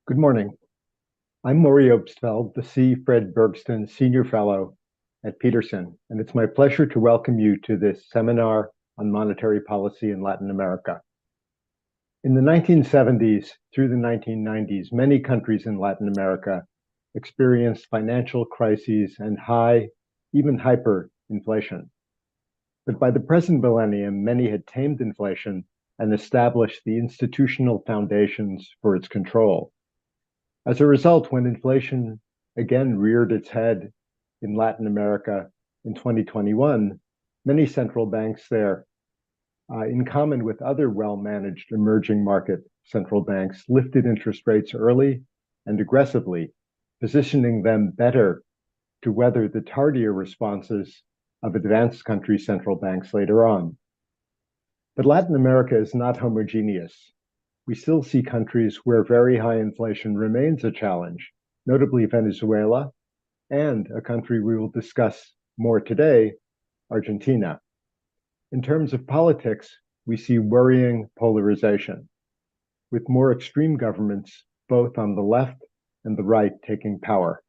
Good morning. I'm Maury Obstfeld, the C. Fred Bergston Senior Fellow at Peterson, and it's my pleasure to welcome you to this seminar on monetary policy in Latin America. In the 1970s through the 1990s, many countries in Latin America experienced financial crises and high, even hyperinflation. But by the present millennium, many had tamed inflation and established the institutional foundations for its control. As a result, when inflation again reared its head in Latin America in 2021, many central banks there, in common with other well-managed emerging market central banks, lifted interest rates early and aggressively, positioning them better to weather the tardier responses of advanced country central banks later on. But Latin America is not homogeneous. We still see countries where very high inflation remains a challenge, notably Venezuela, and a country we will discuss more today, Argentina. In terms of politics, we see worrying polarization, with more extreme governments both on the left and the right taking power.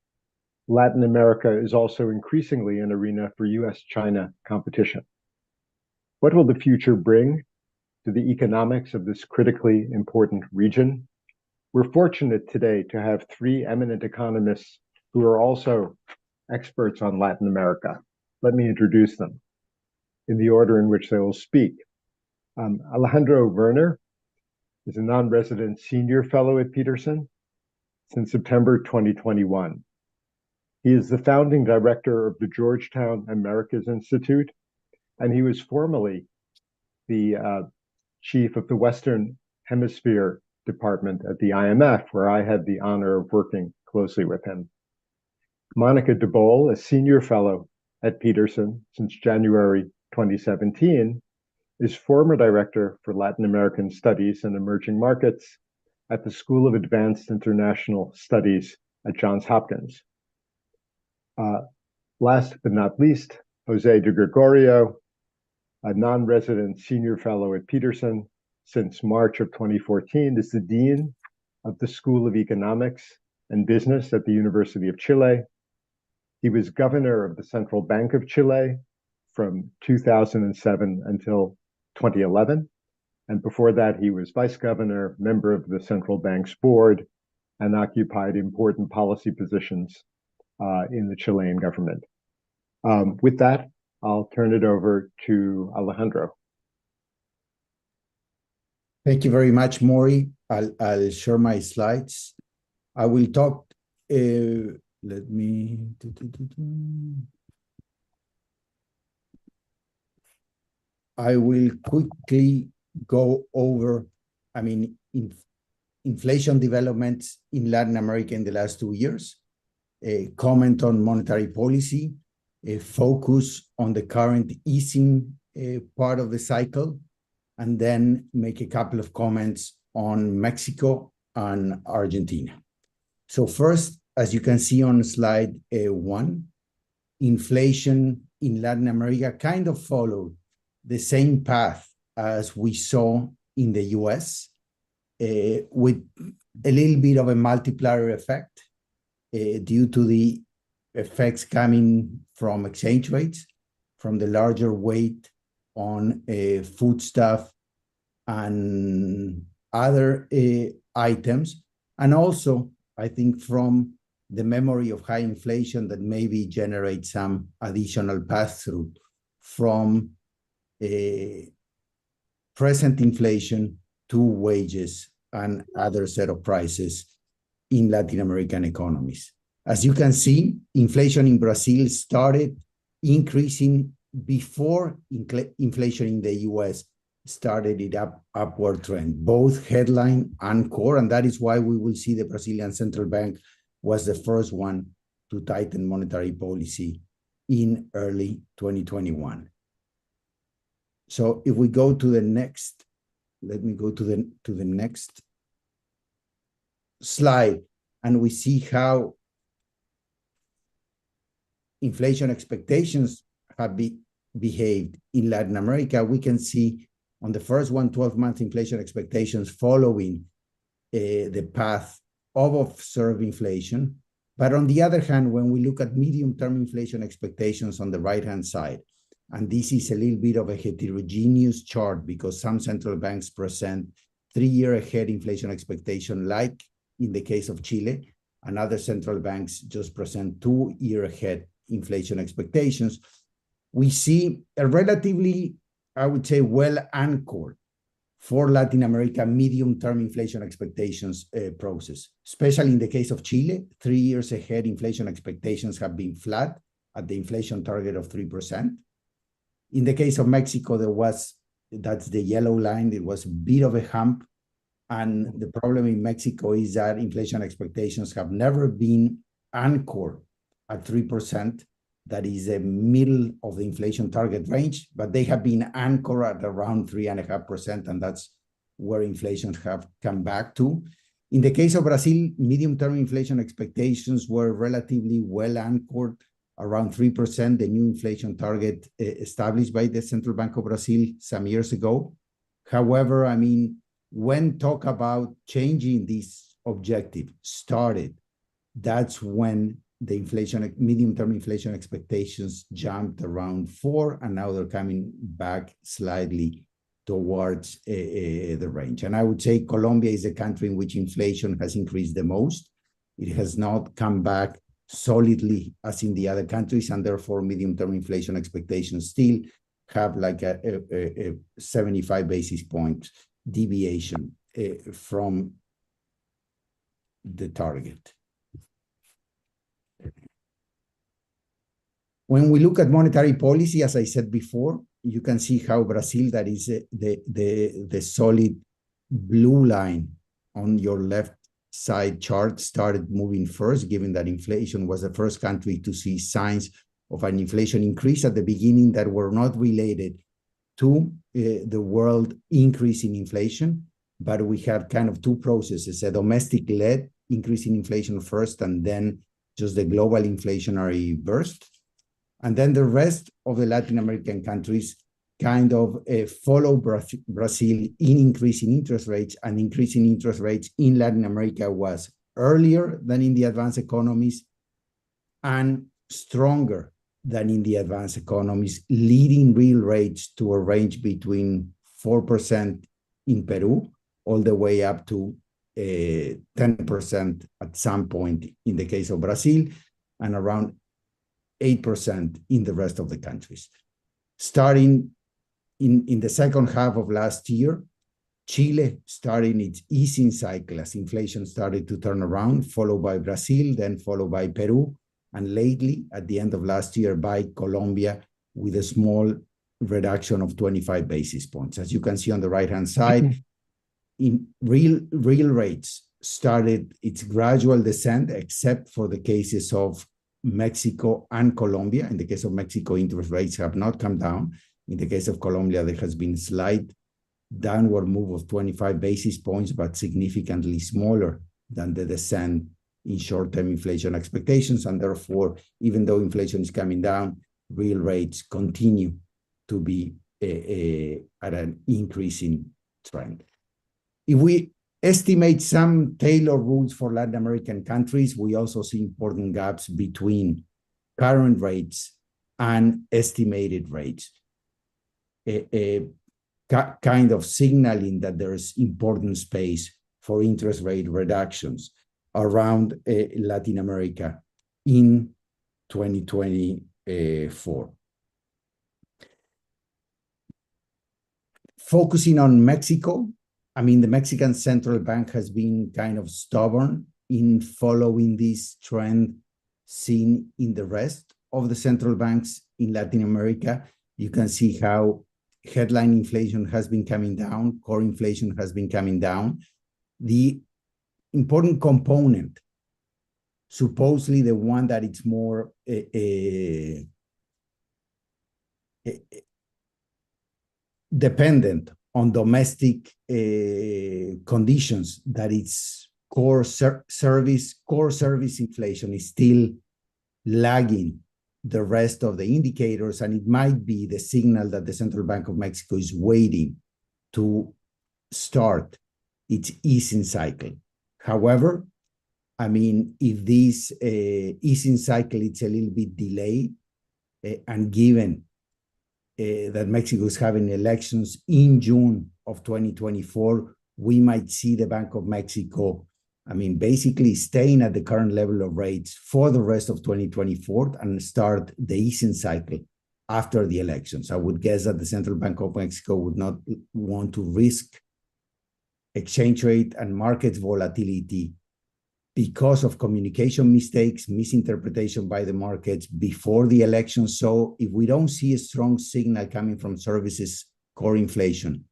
Latin America is also increasingly an arena for US-China competition. What will the future bring to the economics of this critically important region? We're fortunate today to have three eminent economists who are also experts on Latin America. Let me introduce them in the order in which they will speak. Alejandro Werner is a non-resident senior fellow at Peterson since September 2021. He is the founding director of the Georgetown Americas Institute, and he was formerly the chief of the Western Hemisphere Department at the IMF, where I had the honor of working closely with him. Monica DeBole, a senior fellow at Peterson since January 2017, is former director for Latin American Studies and Emerging Markets at the School of Advanced International Studies at Johns Hopkins. Last but not least, Jose de Gregorio, a non-resident senior fellow at Peterson since March of 2014, is the dean of the School of Economics and Business at the University of Chile. He was governor of the Central Bank of Chile from 2007 until 2011. And before that, he was vice governor, member of the central bank's board, and occupied important policy positions in the Chilean government. With that, I'll turn it over to Alejandro. Thank you very much, Maury. I'll share my slides. I will talk, let me, I will quickly go over, inflation developments in Latin America in the last 2 years, comment on monetary policy, focus on the current easing part of the cycle, and then make a couple of comments on Mexico and Argentina. So first, as you can see on slide 1, inflation in Latin America kind of followed the same path as we saw in the US, with a little bit of a multiplier effect due to the effects coming from exchange rates, from the larger weight on foodstuff and other items, and also, I think, from the memory of high inflation that maybe generates some additional pass-through from present inflation to wages and other set of prices in Latin American economies. As you can see, inflation in Brazil started increasing before inflation in the US started its upward trend, both headline and core, and that is why we will see the Brazilian Central Bank was the first one to tighten monetary policy in early 2021. So if we go to the next, let me go to the next slide, and we see how inflation expectations have behaved in Latin America. We can see on the first one, 12-month inflation expectations following the path observe inflation. But on the other hand, when we look at medium-term inflation expectations on the right-hand side, and this is a little bit of a heterogeneous chart because some central banks present 3-year ahead inflation expectation, like in the case of Chile, and other central banks just present 2-year ahead inflation expectations. We see a relatively, I would say, well-anchored for Latin America medium-term inflation expectations process, especially in the case of Chile. 3 years ahead inflation expectations have been flat at the inflation target of 3%. In the case of Mexico, that's the yellow line, it was a bit of a hump. And the problem in Mexico is that inflation expectations have never been anchored at 3%. That is the middle of the inflation target range, but they have been anchored at around 3.5%, and that's where inflation have come back to. In the case of Brazil, medium-term inflation expectations were relatively well anchored around 3%, the new inflation target established by the Central Bank of Brazil some years ago. However, I mean, when talk about changing this objective started, that's when the medium-term inflation expectations jumped around 4, and now they're coming back slightly towards the range. And I would say Colombia is the country in which inflation has increased the most. It has not come back solidly as in the other countries, and therefore medium-term inflation expectations still have like a 75 basis points deviation from the target. When we look at monetary policy, as I said before, you can see how Brazil, that is the solid blue line on your left side chart, started moving first, given that inflation was the first country to see signs of an inflation increase at the beginning that were not related to the world increase in inflation. But we had kind of two processes, a domestic-led increase in inflation first, and then just the global inflationary burst. And then the rest of the Latin American countries kind of follow Brazil in increasing interest rates, and increasing interest rates in Latin America was earlier than in the advanced economies and stronger than in the advanced economies, leading real rates to a range between 4% in Peru all the way up to 10% at some point in the case of Brazil, and around 8% in the rest of the countries. Starting in the second half of last year, Chile started its easing cycle as inflation started to turn around, followed by Brazil, then followed by Peru, and lately, at the end of last year, by Colombia, with a small reduction of 25 basis points. As you can see on the right-hand side, in real rates started its gradual descent, except for the cases of Mexico and Colombia. In the case of Mexico, interest rates have not come down. In the case of Colombia, there has been a slight downward move of 25 basis points, but significantly smaller than the descent in short-term inflation expectations. And therefore, even though inflation is coming down, real rates continue to be at an increasing trend. If we estimate some tailored rules for Latin American countries, we also see important gaps between current rates and estimated rates, kind of signaling that there is important space for interest rate reductions around Latin America in 2024. Focusing on Mexico, I mean, the Mexican Central Bank has been kind of stubborn in following this trend seen in the rest of the central banks in Latin America. You can see how headline inflation has been coming down, core inflation has been coming down. The important component, supposedly the one that it's more dependent on domestic conditions, that its core service inflation is still lagging the rest of the indicators, and it might be the signal that the Central Bank of Mexico is waiting to start its easing cycle. However, I mean, if this easing cycle is a little bit delayed, and given that Mexico is having elections in June of 2024, we might see the Bank of Mexico, I mean, basically staying at the current level of rates for the rest of 2024 and start the easing cycle after the elections. I would guess that the Central Bank of Mexico would not want to risk exchange rate and market volatility because of communication mistakes, misinterpretation by the markets before the election. So if we don't see a strong signal coming from services core inflation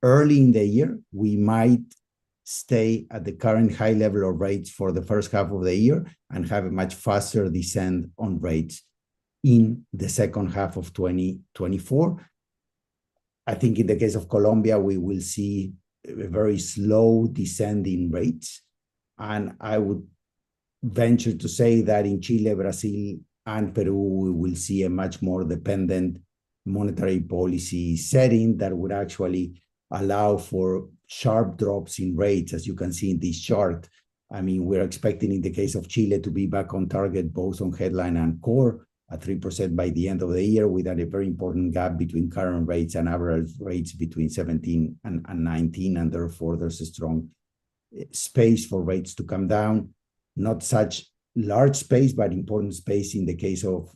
early in the year, we might stay at the current high level of rates for the first half of the year and have a much faster descent on rates in the second half of 2024. I think in the case of Colombia, we will see a very slow descent in rates. And I would venture to say that in Chile, Brazil, and Peru, we will see a much more dependent monetary policy setting that would actually allow for sharp drops in rates, as you can see in this chart. I mean, we're expecting in the case of Chile to be back on target, both on headline and core at 3% by the end of the year, with a very important gap between current rates and average rates between 17 and 19. And therefore, there's a strong space for rates to come down. Not such large space, but important space in the case of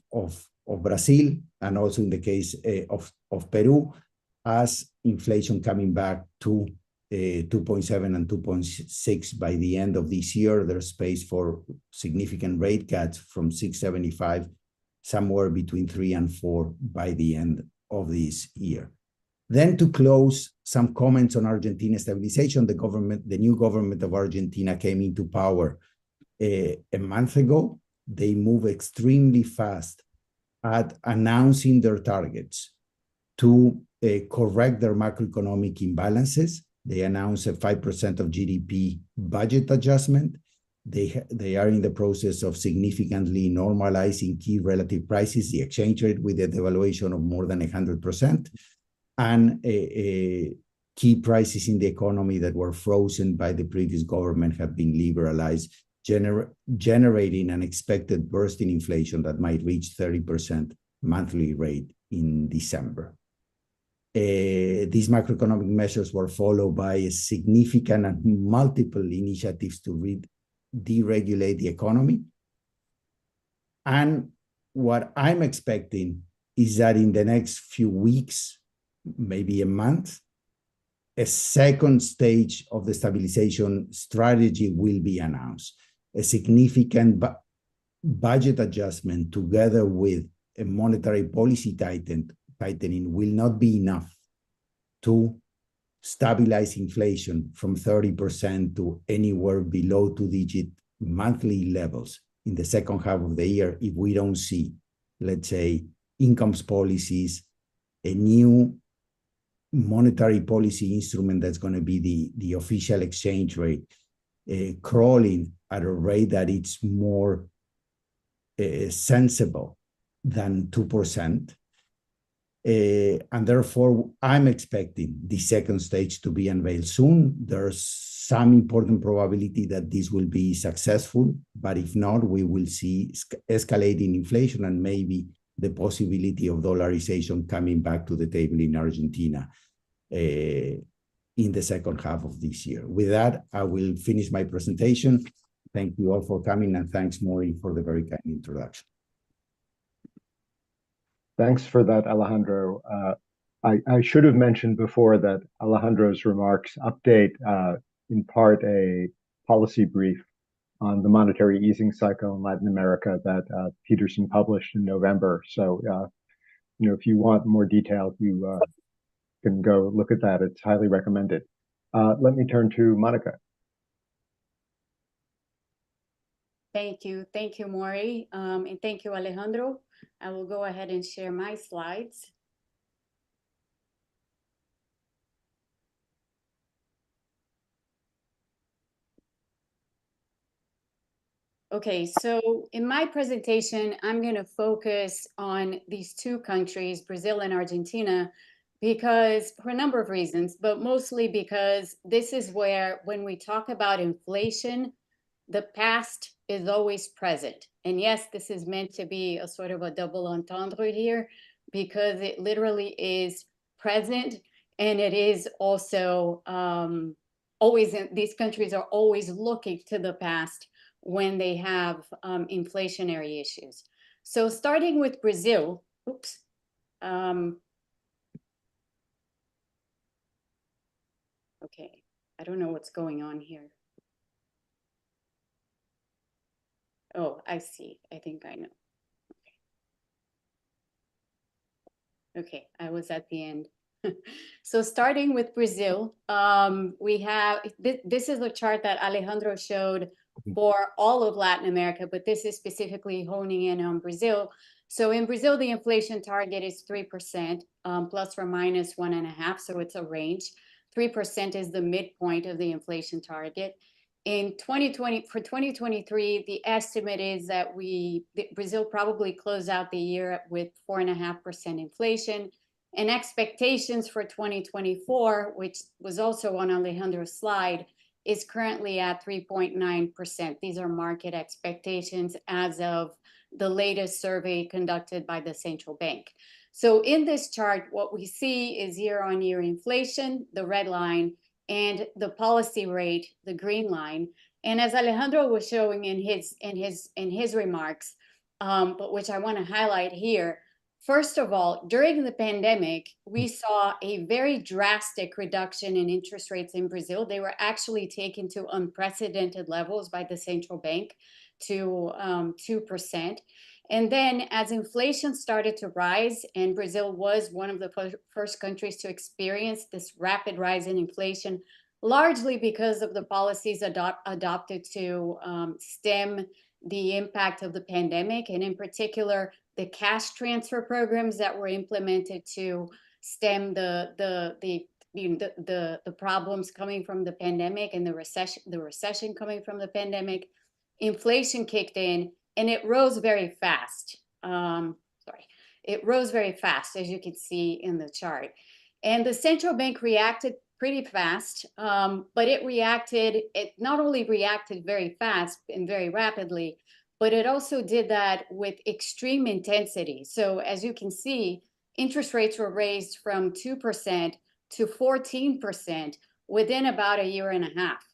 Brazil, and also in the case of Peru, as inflation coming back to 2.7 and 2.6 by the end of this year. There's space for significant rate cuts from 6.75, somewhere between 3 and 4 by the end of this year. Then to close, some comments on Argentina stabilization. The new government of Argentina came into power a month ago. They moved extremely fast at announcing their targets to correct their macroeconomic imbalances. They announced a 5% of GDP budget adjustment. They are in the process of significantly normalizing key relative prices, the exchange rate with a devaluation of more than 100%, and key prices in the economy that were frozen by the previous government have been liberalized, generating an expected burst in inflation that might reach 30% monthly rate in December. These macroeconomic measures were followed by a significant and multiple initiatives to deregulate the economy. And what I'm expecting is that in the next few weeks, maybe a month, a second stage of the stabilization strategy will be announced. A significant budget adjustment together with a monetary policy tightening will not be enough to stabilize inflation from 30% to anywhere below two-digit monthly levels in the second half of the year if we don't see, let's say, incomes policies, a new monetary policy instrument that's going to be the official exchange rate, crawling at a rate that it's more sensible than 2%. And therefore, I'm expecting the second stage to be unveiled soon. There's some important probability that this will be successful, but if not, we will see escalating inflation and maybe the possibility of dollarization coming back to the table in Argentina in the second half of this year. With that, I will finish my presentation. Thank you all for coming, and thanks, Maury, for the very kind introduction. Thanks for that, Alejandro. I should have mentioned before that Alejandro's remarks update in part a policy brief on the monetary easing cycle in Latin America that Peterson published in November. So, if you want more detail, you can go look at that. It's highly recommended. Let me turn to Monica. Thank you, Maury, and thank you, Alejandro. I will go ahead and share my slides. Okay, so in my presentation, I'm going to focus on these two countries, Brazil and Argentina, because for a number of reasons, but mostly because this is where, when we talk about inflation, the past is always present. And yes, this is meant to be a sort of a double entendre here, because it literally is present, and it is also always, these countries are always looking to the past when they have inflationary issues. So starting with Brazil, oops. Okay, I don't know what's going on here. Oh, I see. I think I know. Okay, I was at the end. So starting with Brazil, we have, this is a chart that Alejandro showed for all of Latin America, but this is specifically honing in on Brazil. So in Brazil, the inflation target is 3%, plus or minus 1.5%, so it's a range. 3% is the midpoint of the inflation target. In 2020, for 2023, the estimate is that Brazil probably close out the year with 4.5% inflation. And expectations for 2024, which was also on Alejandro's slide, is currently at 3.9%. These are market expectations as of the latest survey conducted by the central bank. So in this chart, what we see is year-on-year inflation, the red line, and the policy rate, the green line. And as Alejandro was showing in his remarks, but which I want to highlight here, first of all, during the pandemic, we saw a very drastic reduction in interest rates in Brazil. They were actually taken to unprecedented levels by the central bank, to 2%. And then as inflation started to rise, and Brazil was one of the first countries to experience this rapid rise in inflation, largely because of the policies adopted to stem the impact of the pandemic, and in particular, the cash transfer programs that were implemented to stem the problems coming from the pandemic and the recession coming from the pandemic. Inflation kicked in, and it rose very fast. It rose very fast, as you can see in the chart. And the central bank reacted pretty fast, but it not only reacted very fast and very rapidly, but it also did that with extreme intensity. So as you can see, interest rates were raised from 2% to 14% within about a year and a half.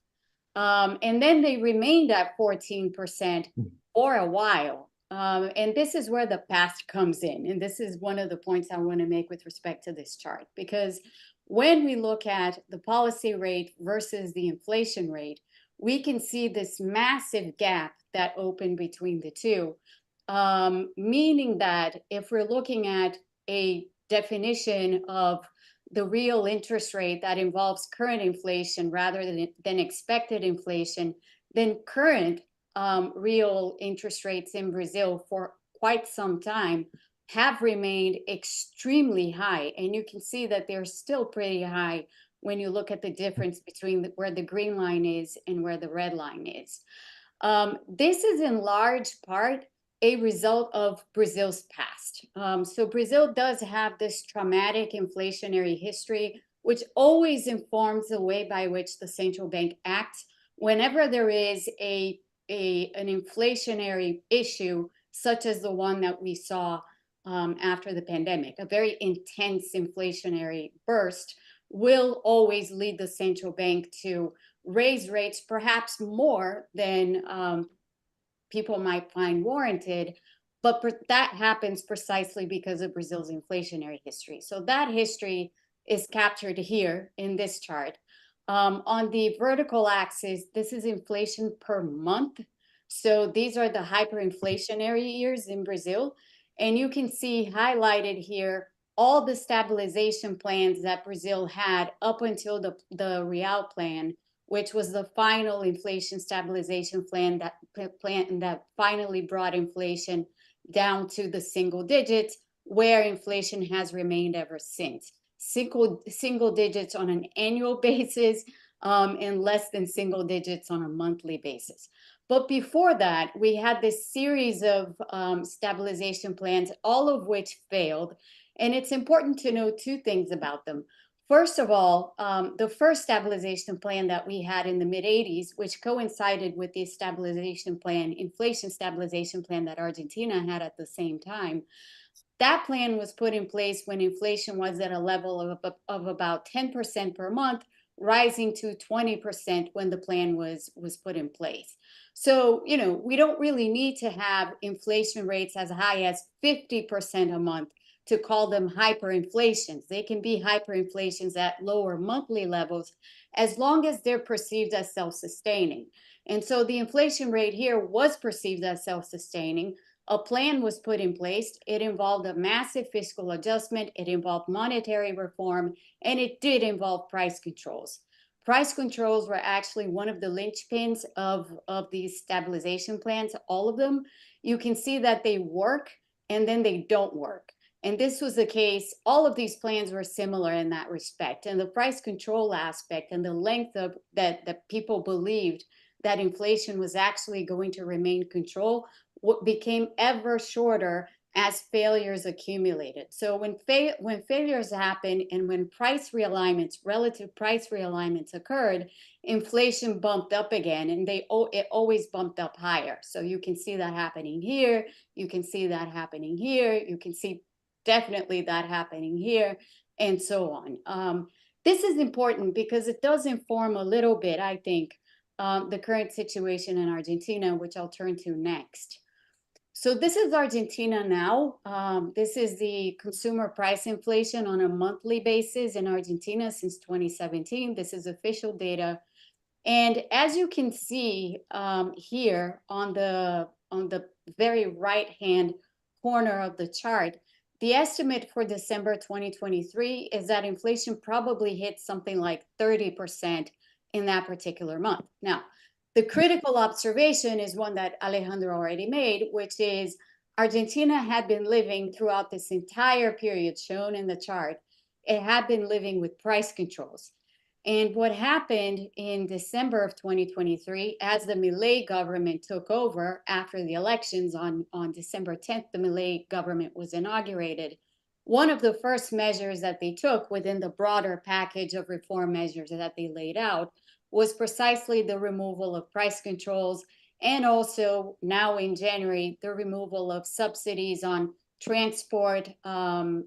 And then they remained at 14% for a while. And this is where the past comes in. And this is one of the points I want to make with respect to this chart, because when we look at the policy rate versus the inflation rate, we can see this massive gap that opened between the two, meaning that if we're looking at a definition of the real interest rate that involves current inflation rather than expected inflation, then current real interest rates in Brazil for quite some time have remained extremely high. And you can see that they're still pretty high when you look at the difference between where the green line is and where the red line is. This is in large part a result of Brazil's past. So Brazil does have this traumatic inflationary history, which always informs the way by which the central bank acts whenever there is an inflationary issue, such as the one that we saw after the pandemic. A very intense inflationary burst will always lead the central bank to raise rates perhaps more than people might find warranted, but that happens precisely because of Brazil's inflationary history. So that history is captured here in this chart. On the vertical axis, this is inflation per month. So these are the hyperinflationary years in Brazil. And you can see highlighted here all the stabilization plans that Brazil had up until the Real plan, which was the final inflation stabilization plan that finally brought inflation down to the single digits, where inflation has remained ever since. Single digits on an annual basis, and less than single digits on a monthly basis. But before that, we had this series of stabilization plans, all of which failed. And it's important to know two things about them. First of all, the first stabilization plan that we had in the mid-'80s, which coincided with the stabilization plan, inflation stabilization plan that Argentina had at the same time, that plan was put in place when inflation was at a level of about 10% per month, rising to 20% when the plan was put in place. So, we don't really need to have inflation rates as high as 50% a month to call them hyperinflations. They can be hyperinflations at lower monthly levels as long as they're perceived as self-sustaining. And so the inflation rate here was perceived as self-sustaining. A plan was put in place. It involved a massive fiscal adjustment. It involved monetary reform, and it did involve price controls. Price controls were actually one of the linchpins of these stabilization plans, all of them. You can see that they work and then they don't work. And this was the case. All of these plans were similar in that respect. And the price control aspect and the length of that people believed that inflation was actually going to remain controlled became ever shorter as failures accumulated. So when failures happen and when relative price realignments occurred, inflation bumped up again, and it always bumped up higher. So you can see that happening here. You can see that happening here. You can see definitely that happening here, and so on. This is important because it does inform a little bit, I think, the current situation in Argentina, which I'll turn to next. So this is Argentina now. This is the consumer price inflation on a monthly basis in Argentina since 2017. This is official data. And as you can see here on the very right-hand corner of the chart, the estimate for December 2023 is that inflation probably hit something like 30% in that particular month. Now, the critical observation is one that Alejandro already made, which is Argentina had been living throughout this entire period shown in the chart. It had been living with price controls. And what happened in December of 2023, as the Milei government took over after the elections on December 10th, the Milei government was inaugurated. One of the first measures that they took within the broader package of reform measures that they laid out was precisely the removal of price controls, and also now in January, the removal of subsidies on transport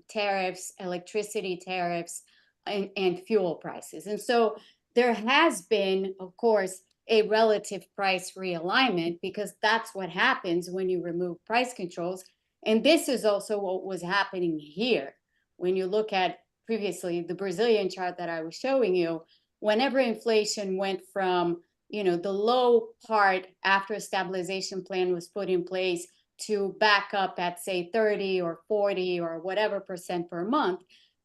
tariffs, electricity tariffs, and fuel prices. And so there has been, of course, a relative price realignment, because that's what happens when you remove price controls. And this is also what was happening here. When you look at previously the Brazilian chart that I was showing you, whenever inflation went from the low part after a stabilization plan was put in place to back up at, say, 30 or 40 or whatever percent per month,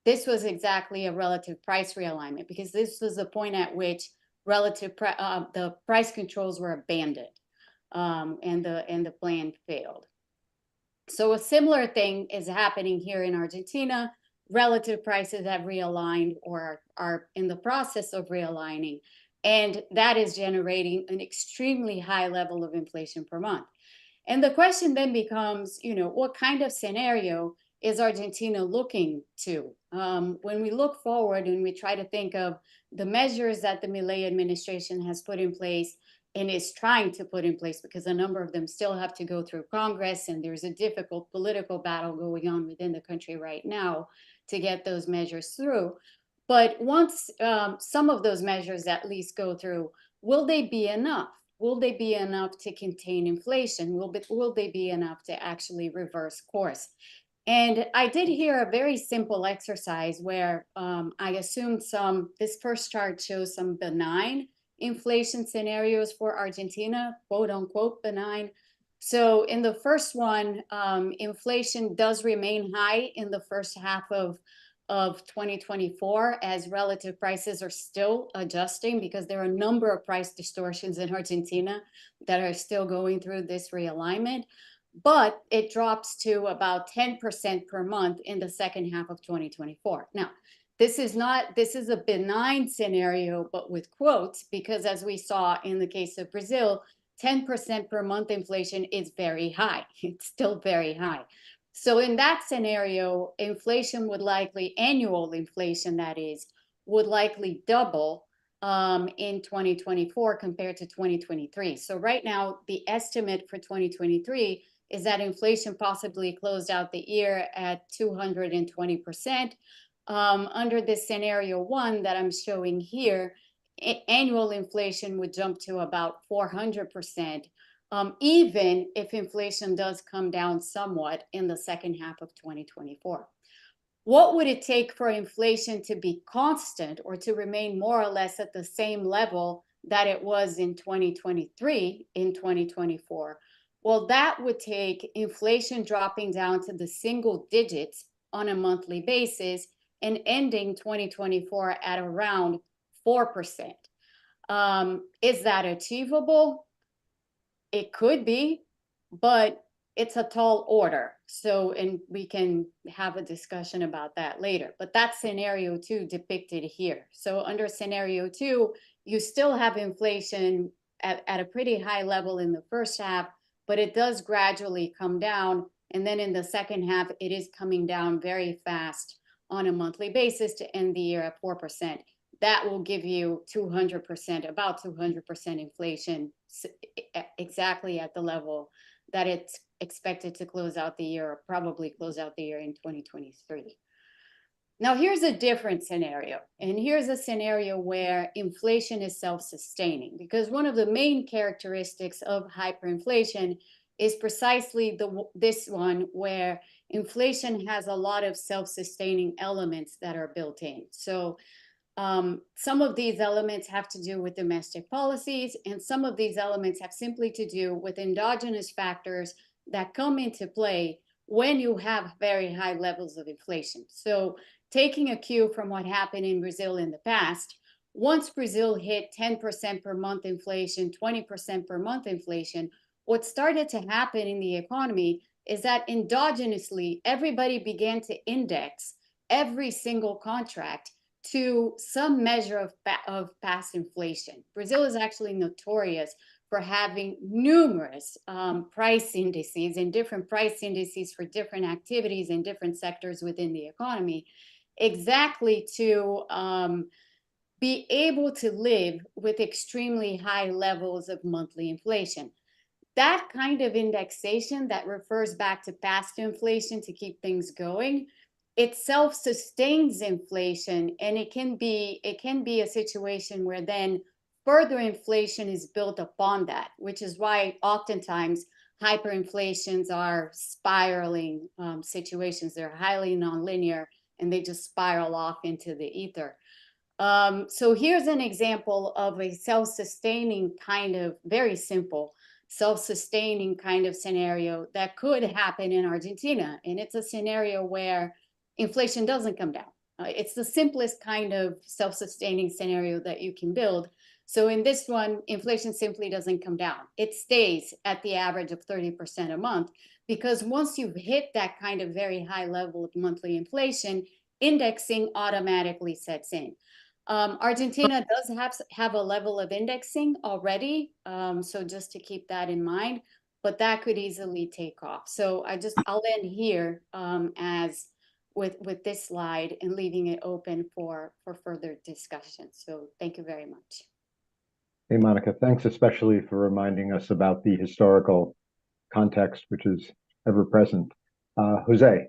this was exactly a relative price realignment, because this was the point at which the price controls were abandoned, and the plan failed. So a similar thing is happening here in Argentina. Relative prices have realigned or are in the process of realigning, and that is generating an extremely high level of inflation per month. And the question then becomes, what kind of scenario is Argentina looking to? When we look forward and we try to think of the measures that the Milei administration has put in place and is trying to put in place, because a number of them still have to go through Congress, and there's a difficult political battle going on within the country right now to get those measures through. But once some of those measures at least go through, will they be enough? Will they be enough to contain inflation? Will they be enough to actually reverse course? And I did hear a very simple exercise where I assumed this first chart shows some benign inflation scenarios for Argentina, quote unquote benign. So in the first one, inflation does remain high in the first half of 2024, as relative prices are still adjusting, because there are a number of price distortions in Argentina that are still going through this realignment. But it drops to about 10% per month in the second half of 2024. Now, this is a benign scenario, but with quotes, because as we saw in the case of Brazil, 10% per month inflation is very high. It's still very high. So in that scenario, inflation would likely, annual inflation that is, would likely double in 2024 compared to 2023. So right now, the estimate for 2023 is that inflation possibly closed out the year at 220%. Under this scenario one that I'm showing here, annual inflation would jump to about 400%, even if inflation does come down somewhat in the second half of 2024. What would it take for inflation to be constant or to remain more or less at the same level that it was in 2023 in 2024? Well, that would take inflation dropping down to the single digits on a monthly basis and ending 2024 at around 4%. Is that achievable? It could be, but it's a tall order. So, and we can have a discussion about that later, but that's scenario two depicted here. So under scenario two, you still have inflation at a pretty high level in the first half, but it does gradually come down. And then in the second half, it is coming down very fast on a monthly basis to end the year at 4%. That will give you 200%, about 200% inflation, exactly at the level that it's expected to close out the year, or probably close out the year in 2023. Now, here's a different scenario. And here's a scenario where inflation is self-sustaining, because one of the main characteristics of hyperinflation is precisely this one, where inflation has a lot of self-sustaining elements that are built in. So some of these elements have to do with domestic policies, and some of these elements have simply to do with endogenous factors that come into play when you have very high levels of inflation. So taking a cue from what happened in Brazil in the past, once Brazil hit 10% per month inflation, 20% per month inflation, what started to happen in the economy is that endogenously, everybody began to index every single contract to some measure of past inflation. Brazil is actually notorious for having numerous price indices and different price indices for different activities and different sectors within the economy, exactly to be able to live with extremely high levels of monthly inflation. That kind of indexation that refers back to past inflation to keep things going, it self-sustains inflation, and it can be a situation where then further inflation is built upon that, which is why oftentimes hyperinflations are spiraling situations. They're highly nonlinear, and they just spiral off into the ether. So here's an example of a self-sustaining kind of, very simple, self-sustaining kind of scenario that could happen in Argentina. And it's a scenario where inflation doesn't come down. It's the simplest kind of self-sustaining scenario that you can build. So in this one, inflation simply doesn't come down. It stays at the average of 30% a month, because once you've hit that kind of very high level of monthly inflation, indexing automatically sets in. Argentina does have a level of indexing already, so just to keep that in mind, but that could easily take off. So I'll end here as with this slide and leaving it open for further discussion. So thank you very much. Hey, Monica, thanks especially for reminding us about the historical context, which is ever present. Jose.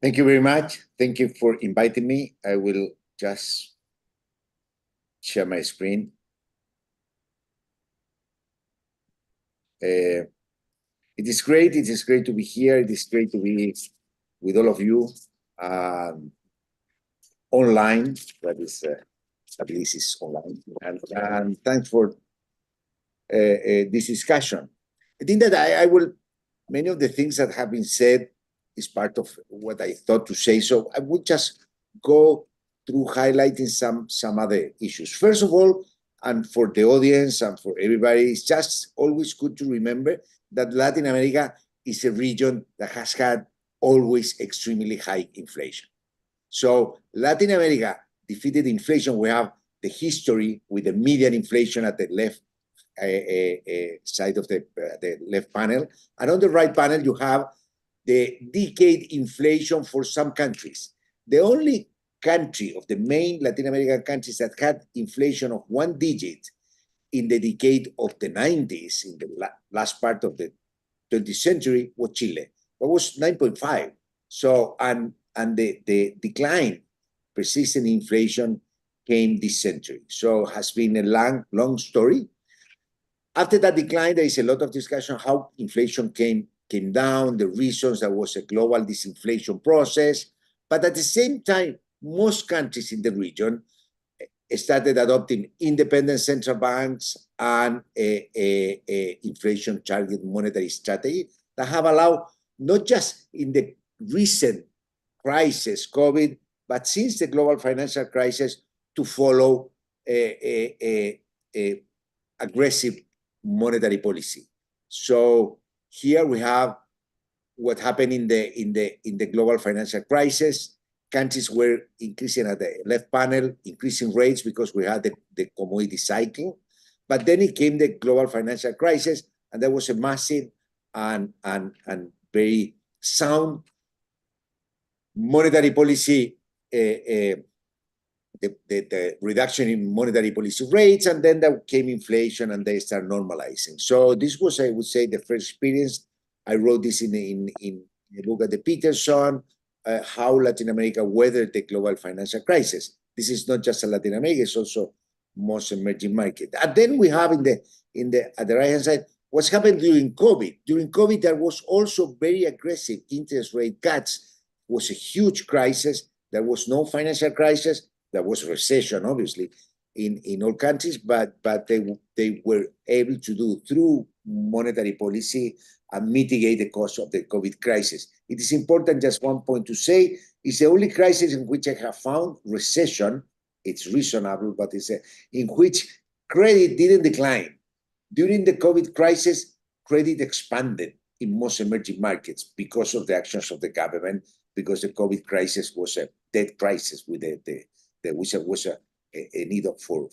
Thank you very much. Thank you for inviting me. I will just share my screen. It is great. It is great to be here. It is great to be with all of you online. That is, at least it's online. And thanks for this discussion. I think that I will, many of the things that have been said is part of what I thought to say. So I would just go through highlighting some other issues. First of all, and for the audience and for everybody, it's just always good to remember that Latin America is a region that has had always extremely high inflation. So Latin America defeated inflation. We have the history with the median inflation at the left side of the left panel. And on the right panel, you have the decade inflation for some countries. The only country, of the main Latin American countries that had inflation of 1 digit in the decade of the 90s, in the last part of the 20th century, was Chile. It was 9.5. So, and the decline, persistent inflation came this century. So has been a long story. After that decline, there is a lot of discussion how inflation came down, the reasons. There was a global disinflation process. But at the same time, most countries in the region started adopting independent central banks and a inflation target monetary strategy that have allowed, not just in the recent crisis, COVID, but since the global financial crisis, to follow a aggressive monetary policy. So here we have what happened in the global financial crisis. Countries were increasing at the left panel, increasing rates because we had the commodity cycle. But then it came the global financial crisis, and there was a massive and very sound monetary policy, the reduction in monetary policy rates, and then there came inflation, and they start normalizing. So this was, I would say, the first experience. I wrote this in a book at the Peterson, how Latin America weathered the global financial crisis. This is not just a Latin America; it's also most emerging market. And then we have at the right hand side what's happened during COVID. During COVID, there was also very aggressive interest rate cuts. It was a huge crisis. There was no financial crisis. There was recession, obviously, in all countries, but they were able to do through monetary policy and mitigate the cost of the COVID crisis. It is important, just one point to say, it's the only crisis in which I have found recession. It's reasonable, but it's in which credit didn't decline. During the COVID crisis, credit expanded in most emerging markets because of the actions of the government, because the COVID crisis was a debt crisis with which was a need for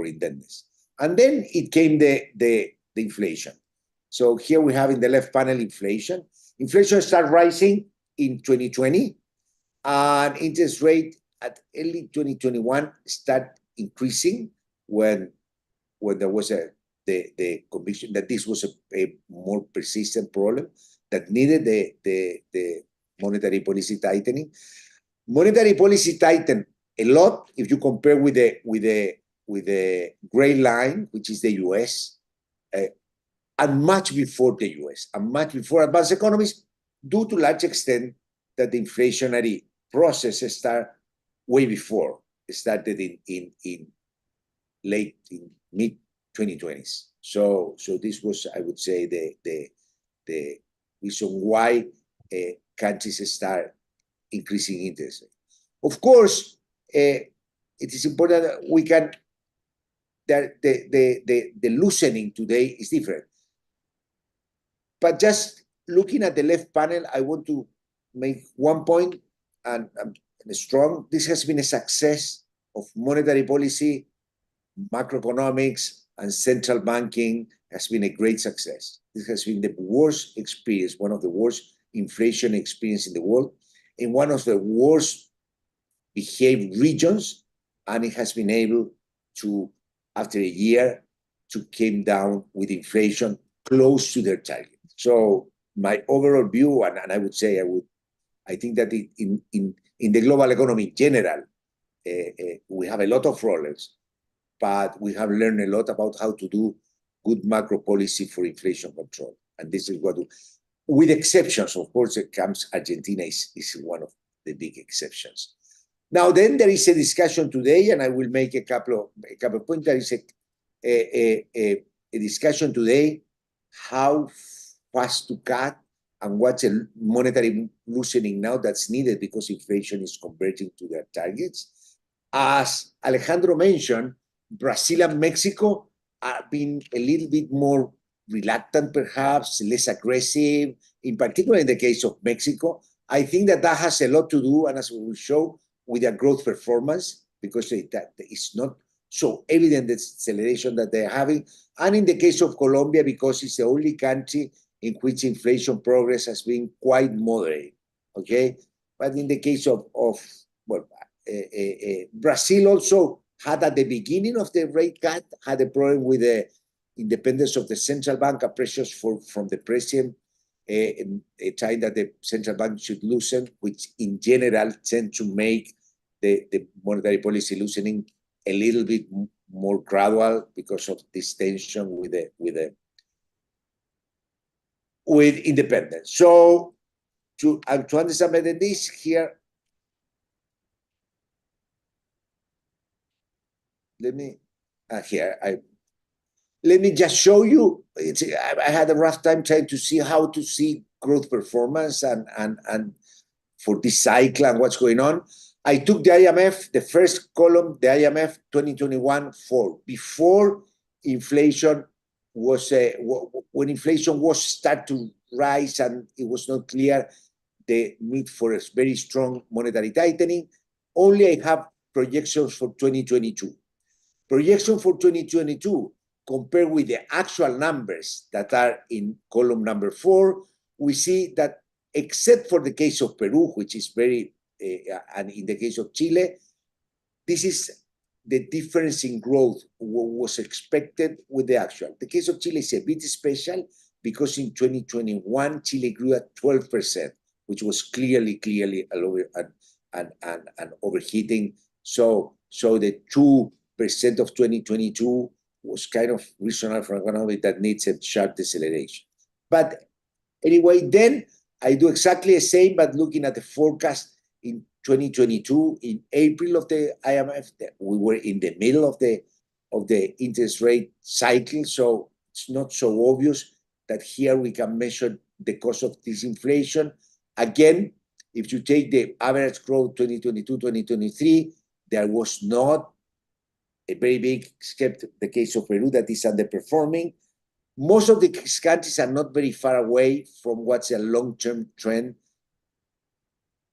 indebtedness. And then it came the inflation. So here we have in the left panel inflation. Inflation started rising in 2020, and interest rate at early 2021 started increasing when there was the conviction that this was a more persistent problem that needed the monetary policy tightening. Monetary policy tightened a lot if you compare with the gray line, which is the US, and much before the US, and much before advanced economies, due to large extent that the inflationary process started way before. It started in mid 2020s. So this was, I would say, the reason why countries start increasing interest rate. Of course, it is important that we can, that the loosening today is different. But just looking at the left panel, I want to make one point, and strong. This has been a success of monetary policy, macroeconomics, and central banking has been a great success. This has been the worst experience, one of the worst inflation experience in the world, in one of the worst behaved regions, and it has been able to, after a year, to came down with inflation close to their target. So my overall view, and I would say I think that in the global economy in general, we have a lot of problems, but we have learned a lot about how to do good macro policy for inflation control. And this is what, with exceptions, of course, it comes Argentina is one of the big exceptions. Now, then there is a discussion today, and I will make a couple of points. There is a discussion today how fast to cut and what's a monetary loosening now that's needed because inflation is converging to their targets. As Alejandro mentioned, Brazil and Mexico are being a little bit more reluctant, perhaps, less aggressive, in particular in the case of Mexico. I think that has a lot to do, and as we will show, with their growth performance, because it's not so evident the acceleration that they're having. And in the case of Colombia, because it's the only country in which inflation progress has been quite moderate, okay? But in the case of Brazil also had at the beginning of the rate cut, had a problem with the independence of the central bank, pressures from the president, trying that the central bank should loosen, which in general tend to make the monetary policy loosening a little bit more gradual because of this tension with independence. So to understand better this here, let me just show you. I had a rough time trying to see how to see growth performance and for this cycle and what's going on. I took the IMF, the first column, the IMF 2021 for before inflation was when inflation was start to rise and it was not clear the need for a very strong monetary tightening. Only I have projections for 2022. Projection for 2022 compared with the actual numbers that are in column number 4, we see that except for the case of Peru, which is very, and in the case of Chile, this is the difference in growth was expected with the actual. The case of Chile is a bit special because in 2021, Chile grew at 12%, which was clearly an overheating. So the 2% of 2022 was kind of reasonable for an economy that needs a sharp deceleration. But anyway, then I do exactly the same, but looking at the forecast in 2022, in April of the IMF, we were in the middle of the interest rate cycle, so it's not so obvious that here we can measure the cost of this inflation. Again, if you take the average growth 2022-2023, there was not a very big, except the case of Peru that is underperforming. Most of the countries are not very far away from what's a long-term trend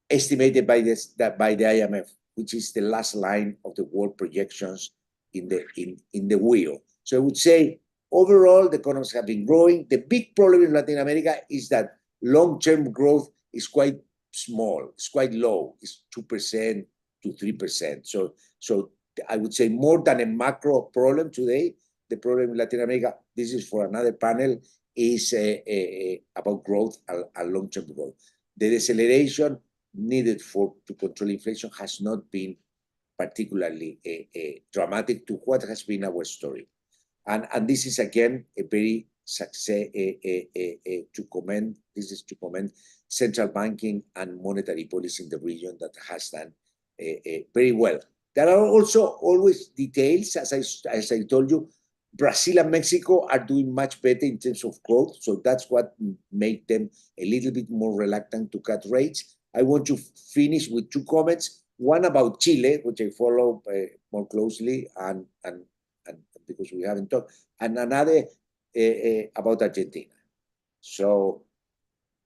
estimated by the IMF, which is the last line of the world projections in the wheel. So I would say overall the economies have been growing. The big problem in Latin America is that long-term growth is quite small, it's quite low, it's 2% to 3%. So I would say more than a macro problem today, the problem in Latin America, this is for another panel, is about growth and long-term growth. The deceleration needed to control inflation has not been particularly dramatic to what has been our story. And this is again a very success to commend. This is to commend central banking and monetary policy in the region that has done very well. There are also always details, as I told you. Brazil and Mexico are doing much better in terms of growth, so that's what made them a little bit more reluctant to cut rates. I want to finish with 2 comments. One about Chile, which I follow more closely, and because we haven't talked, and another about Argentina. So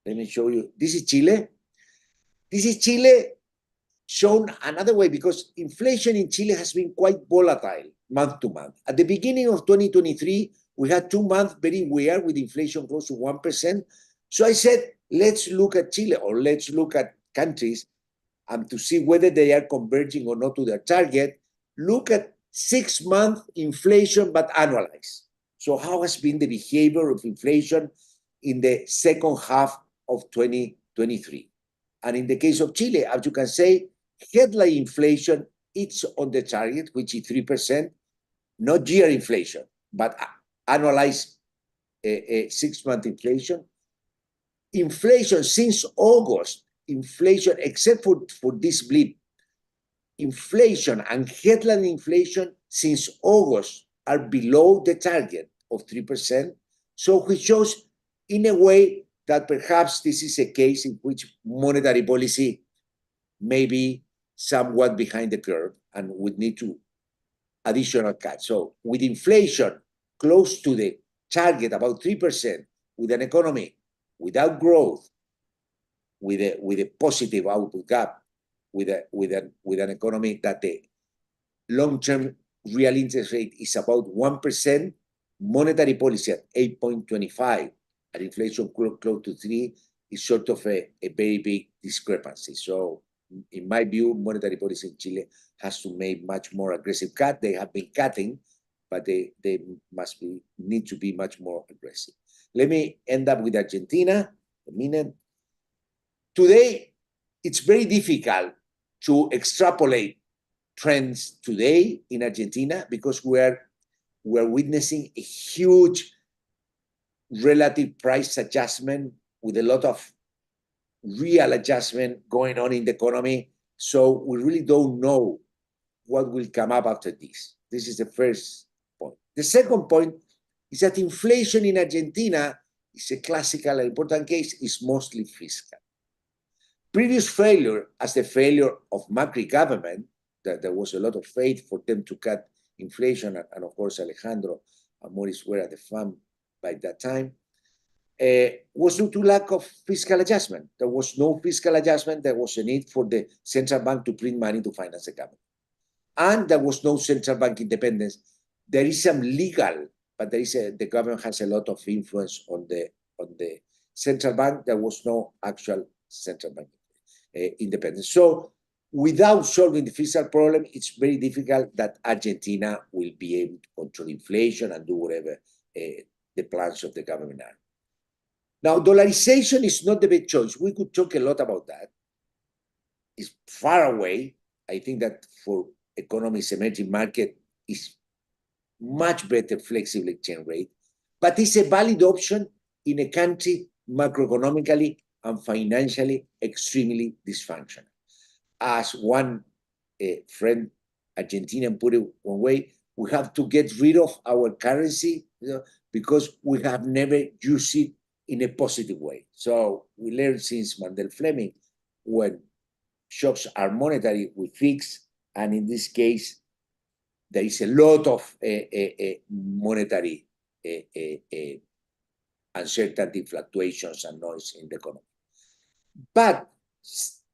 let me show you. This is Chile. This is Chile shown another way because inflation in Chile has been quite volatile month to month. At the beginning of 2023, we had 2 months very weird with inflation close to 1%. So I said, let's look at Chile or let's look at countries and to see whether they are converging or not to their target. Look at 6-month inflation, but annualized. So how has been the behavior of inflation in the second half of 2023? And in the case of Chile, as you can say, headline inflation, it's on the target, which is 3%, not year inflation, but annualized 6-month inflation. Inflation since August, inflation, except for this blip, inflation and headline inflation since August are below the target of 3%. So which shows in a way that perhaps this is a case in which monetary policy may be somewhat behind the curve and would need to additional cuts. So with inflation close to the target, about 3%, with an economy without growth, with a positive output gap, with an economy that the long-term real interest rate is about 1%, monetary policy at 8.25, and inflation close to 3 is sort of a very big discrepancy. So in my view, monetary policy in Chile has to make much more aggressive cut. They have been cutting, but they need to be much more aggressive. Let me end up with Argentina a minute. Today, it's very difficult to extrapolate trends today in Argentina because we're witnessing a huge relative price adjustment with a lot of real adjustment going on in the economy. So we really don't know what will come up after this. This is the first point. The second point is that inflation in Argentina is a classical and important case, is mostly fiscal. Previous failure, as the failure of Macri government, that there was a lot of faith for them to cut inflation, and of course Alejandro and Maurice were at the farm by that time, was due to lack of fiscal adjustment. There was no fiscal adjustment. There was a need for the central bank to print money to finance the government. And there was no central bank independence. There is some legal, but the government has a lot of influence on the central bank. There was no actual central bank independence. So without solving the fiscal problem, it's very difficult that Argentina will be able to control inflation and do whatever the plans of the government are. Now, dollarization is not the best choice. We could talk a lot about that. It's far away. I think that for economies, emerging market is much better flexible exchange rate, but it's a valid option in a country macroeconomically and financially extremely dysfunctional. As one friend, Argentinian, put it one way, we have to get rid of our currency, because we have never used it in a positive way. So we learned since Mandel Fleming, when shocks are monetary, we fix, and in this case, there is a lot of monetary uncertainty, fluctuations, and noise in the economy. But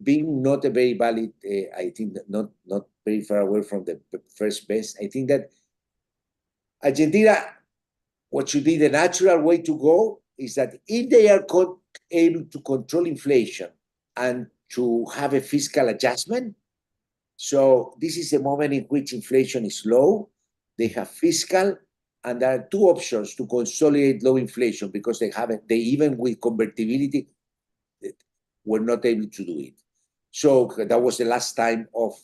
being not a very valid, I think that not very far away from the first best, I think that Argentina, what should be the natural way to go is that if they are able to control inflation and to have a fiscal adjustment, so this is a moment in which inflation is low, they have fiscal, and there are two options to consolidate low inflation because they even with convertibility, were not able to do it. So that was the last time of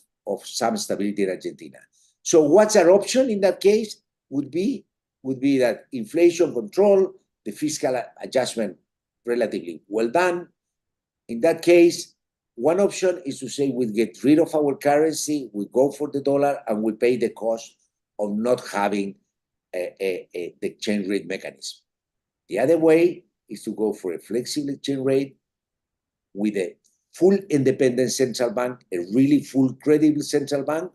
some stability in Argentina. So what's our option in that case would be that inflation control, the fiscal adjustment relatively well done. In that case, one option is to say we get rid of our currency, we go for the dollar, and we pay the cost of not having the exchange rate mechanism. The other way is to go for a flexible exchange rate with a full independent central bank, a really full credible central bank,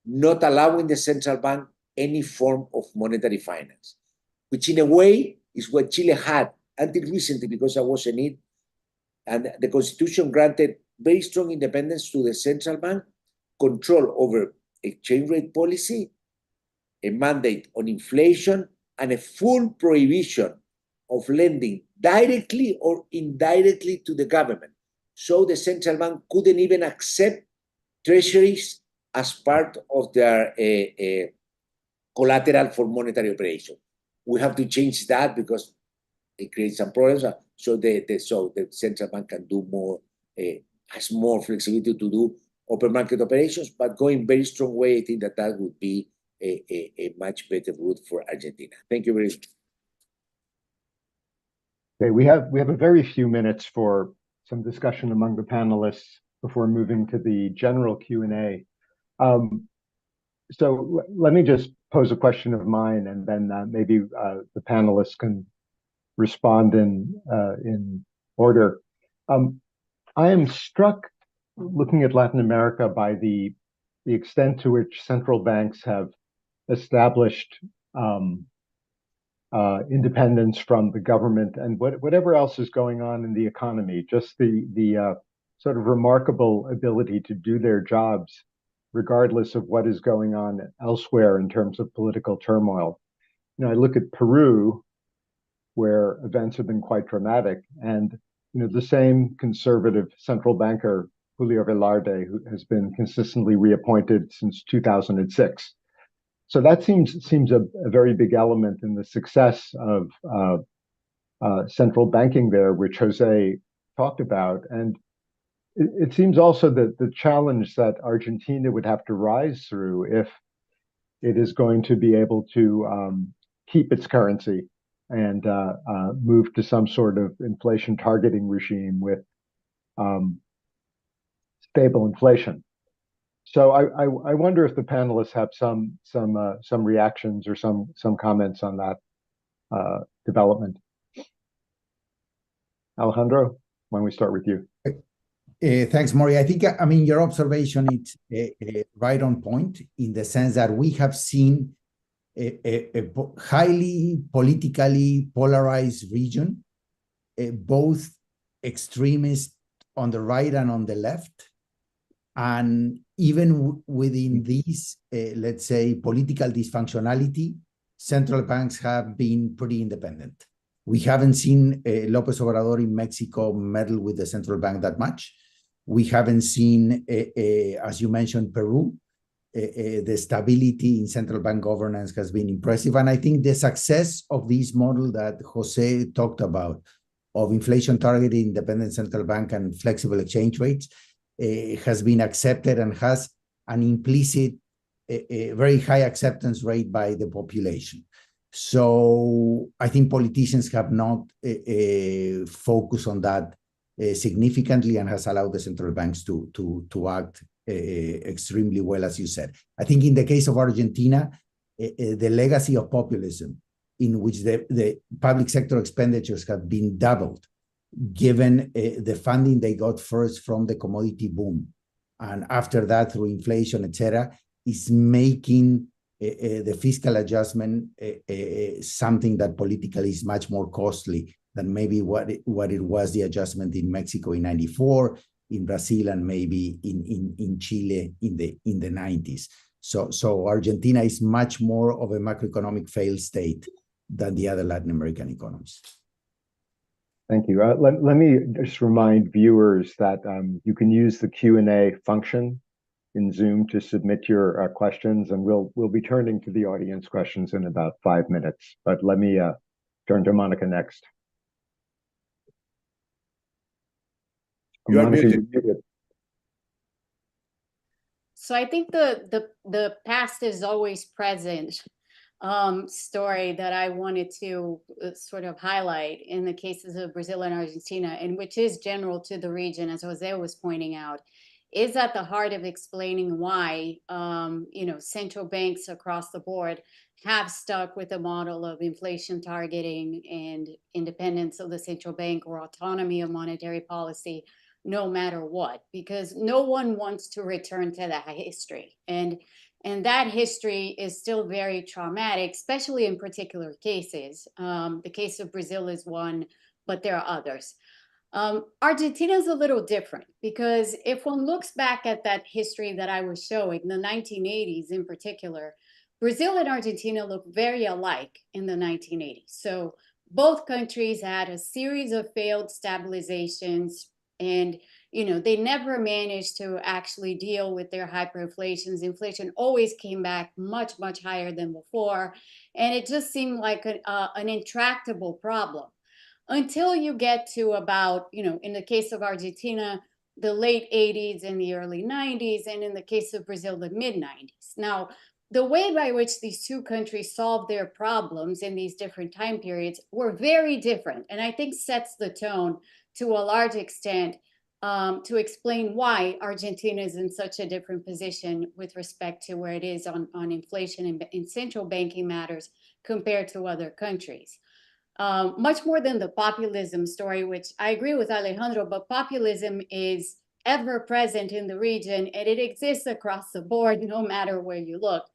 not allowing the central bank any form of monetary finance, which in a way is what Chile had until recently because there was a need. And the Constitution granted very strong independence to the central bank, control over exchange rate policy, a mandate on inflation, and a full prohibition of lending directly or indirectly to the government. So the central bank couldn't even accept treasuries as part of their collateral for monetary operation. We have to change that because it creates some problems. So the central bank can do more, has more flexibility to do open market operations, but going very strong way, I think that would be a much better route for Argentina. Thank you very much. Okay, we have a very few minutes for some discussion among the panelists before moving to the general Q&A. So let me just pose a question of mine, and then maybe the panelists can respond in order. I am struck looking at Latin America by the extent to which central banks have established independence from the government and whatever else is going on in the economy, just the sort of remarkable ability to do their jobs regardless of what is going on elsewhere in terms of political turmoil. You know, I look at Peru, where events have been quite dramatic, and you know, the same conservative central banker Julio Velarde, who has been consistently reappointed since 2006. So that seems a very big element in the success of central banking there, which Jose talked about. And it seems also that the challenge that Argentina would have to rise through if it is going to be able to keep its currency and move to some sort of inflation targeting regime with stable inflation. So I wonder if the panelists have some reactions or some comments on that development. Alejandro, why don't we start with you? Thanks, Maury. I think, I mean, your observation is right on point in the sense that we have seen a highly politically polarized region, both extremists on the right and on the left. And even within these, let's say, political dysfunctionality, central banks have been pretty independent. We haven't seen López Obrador in Mexico meddle with the central bank that much. We haven't seen, as you mentioned, Peru. The stability in central bank governance has been impressive. And I think the success of this model that Jose talked about, of inflation targeted independent central bank and flexible exchange rates, has been accepted and has an implicit, very high acceptance rate by the population. So I think politicians have not focused on that significantly, and has allowed the central banks to act extremely well, as you said. I think in the case of Argentina, the legacy of populism, in which the public sector expenditures have been doubled, given the funding they got first from the commodity boom, and after that through inflation, etc., is making the fiscal adjustment something that politically is much more costly than maybe what it was the adjustment in Mexico in '94, in Brazil, and maybe in Chile in the '90s. So Argentina is much more of a macroeconomic failed state than the other Latin American economies. Thank you. Let me just remind viewers that you can use the Q&A function in Zoom to submit your questions, and we'll be turning to the audience questions in about 5 minutes. But let me turn to Monica next. You are Monica, muted. you're muted. So I think the past is always present story that I wanted to sort of highlight in the cases of Brazil and Argentina, and which is general to the region, as Jose was pointing out, is at the heart of explaining why central banks across the board have stuck with a model of inflation targeting and independence of the central bank, or autonomy of monetary policy, no matter what, because no one wants to return to that history. And that history is still very traumatic, especially in particular cases. The case of Brazil is one, but there are others. Argentina is a little different, because if one looks back at that history that I was showing, the 1980s in particular, Brazil and Argentina look very alike in the 1980s. So both countries had a series of failed stabilizations, and they never managed to actually deal with their hyperinflations. Inflation always came back much, much higher than before, and it just seemed like an intractable problem. Until you get to about, in the case of Argentina, the late 80s and the early 90s, and in the case of Brazil, the mid 90s. Now, the way by which these two countries solved their problems in these different time periods were very different, and I think sets the tone to a large extent to explain why Argentina is in such a different position with respect to where it is on inflation and in central banking matters compared to other countries. Much more than the populism story, which I agree with Alejandro, but populism is ever present in the region, and it exists across the board, no matter where you look.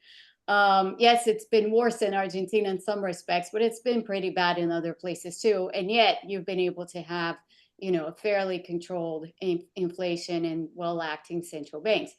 Yes, it's been worse in Argentina in some respects, but it's been pretty bad in other places too. And yet you've been able to have, a fairly controlled inflation and well-acting central banks.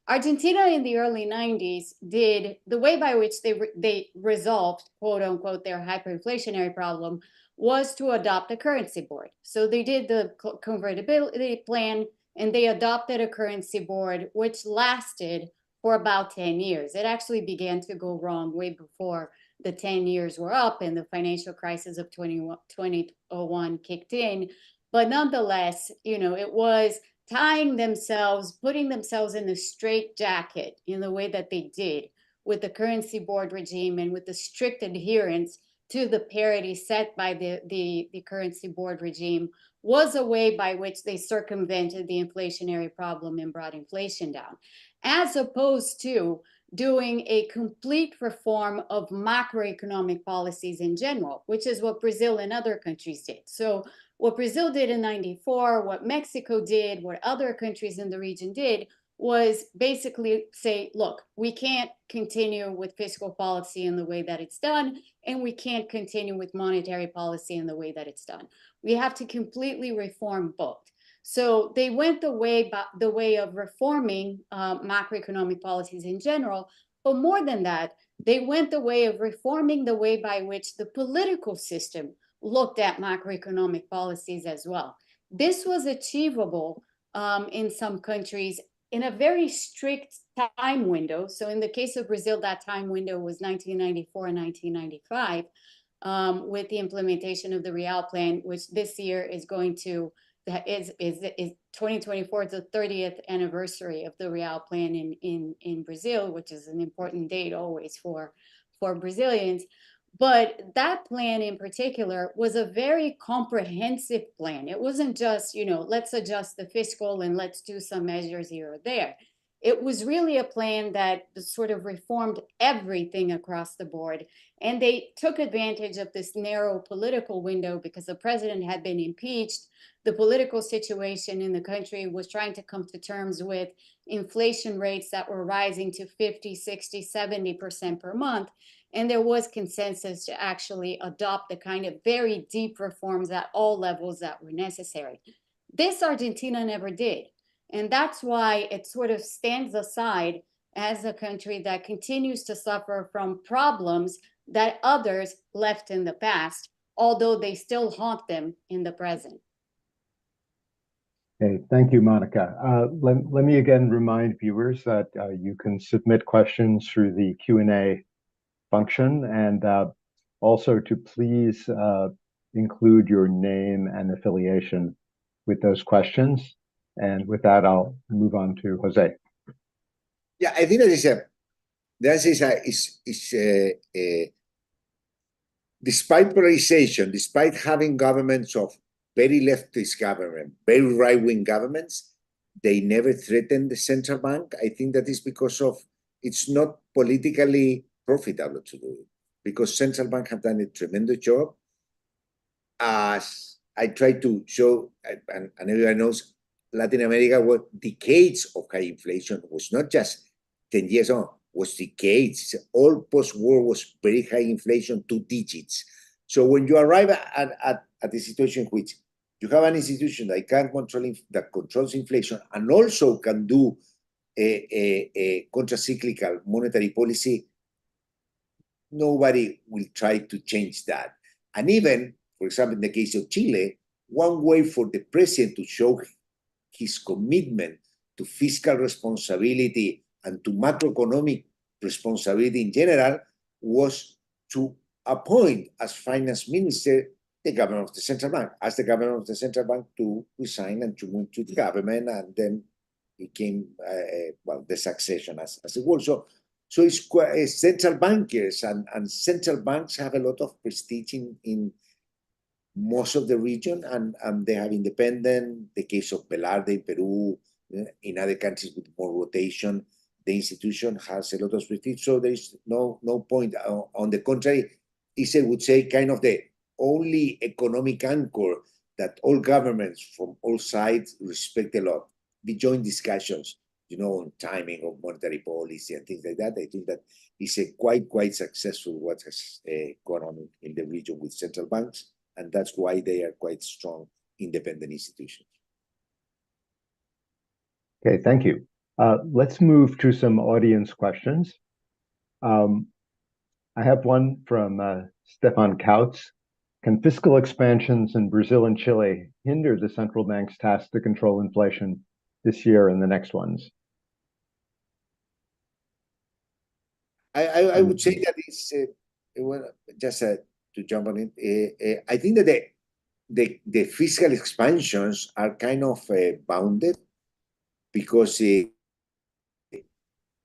Argentina in the early 90s did the way by which they resolved, quote unquote, their hyperinflationary problem was to adopt a currency board. So they did the convertibility plan. and they adopted a currency board which lasted for about 10 years. It actually began to go wrong way before the 10 years were up and the financial crisis of 2001 kicked in. But nonetheless, it was tying themselves, putting themselves in the straitjacket in the way that they did with the currency board regime and with the strict adherence to the parity set by the currency board regime, was a way by which they circumvented the inflationary problem and brought inflation down, as opposed to doing a complete reform of macroeconomic policies in general, which is what Brazil and other countries did. So what Brazil did in '94, what Mexico did, what other countries in the region did, was basically say, look, we can't continue with fiscal policy in the way that it's done, and we can't continue with monetary policy in the way that it's done. We have to completely reform both. So they went the way of reforming macroeconomic policies in general, but more than that, they went the way of reforming the way by which the political system looked at macroeconomic policies as well. This was achievable in some countries in a very strict time window. So in the case of Brazil, that time window was 1994 and 1995, with the implementation of the Real Plan, which this year is going to, is 2024, it's the 30th anniversary of the Real Plan in Brazil, which is an important date always for Brazilians. But that plan in particular was a very comprehensive plan. It wasn't just, let's adjust the fiscal and let's do some measures here or there. It was really a plan that sort of reformed everything across the board. And they took advantage of this narrow political window because the president had been impeached. The political situation in the country was trying to come to terms with inflation rates that were rising to 50, 60, 70% per month. And there was consensus to actually adopt the kind of very deep reforms at all levels that were necessary. This Argentina never did. And that's why it sort of stands aside as a country that continues to suffer from problems that others left in the past, although they still haunt them in the present. Okay, thank you, Monica. Let me again remind viewers that you can submit questions through the Q&A function, and also to please include your name and affiliation with those questions. And with that, I'll move on to Jose. Yeah, I think that despite polarization, despite having governments of very leftist government, very right-wing governments, they never threatened the central bank. I think that is because of it's not politically profitable to do it, because central bank have done a tremendous job. As I try to show, and everyone knows, Latin America was decades of high inflation. It was not just 10 years on, was decades. All post-war was very high inflation, 2 digits. So when you arrive at the situation in which you have an institution that can that controls inflation and also can do a counter-cyclical monetary policy, nobody will try to change that. And even, for example, in the case of Chile, one way for the president to show his commitment to fiscal responsibility and to macroeconomic responsibility in general was to appoint as finance minister the governor of the central bank, ask the governor of the central bank to resign and to move to the government, and then became, the succession as it was. So it's quite, central bankers and central banks have a lot of prestige in most of the region, and they have independent, the case of Velarde in Peru, in other countries with more rotation, the institution has a lot of prestige, so there is no point. On the contrary, I would say kind of the only economic anchor that all governments from all sides respect a lot. The joint discussions, on timing of monetary policy and things like that, I think that is a quite successful what has gone on in the region with central banks, and that's why they are quite strong, independent institutions. Okay, thank you. Let's move to some audience questions. I have one from Stefan Kautz. Can fiscal expansions in Brazil and Chile hinder the central bank's task to control inflation this year and the next ones? I would say that it's well, just to jump on it. I think that the fiscal expansions are kind of bounded because they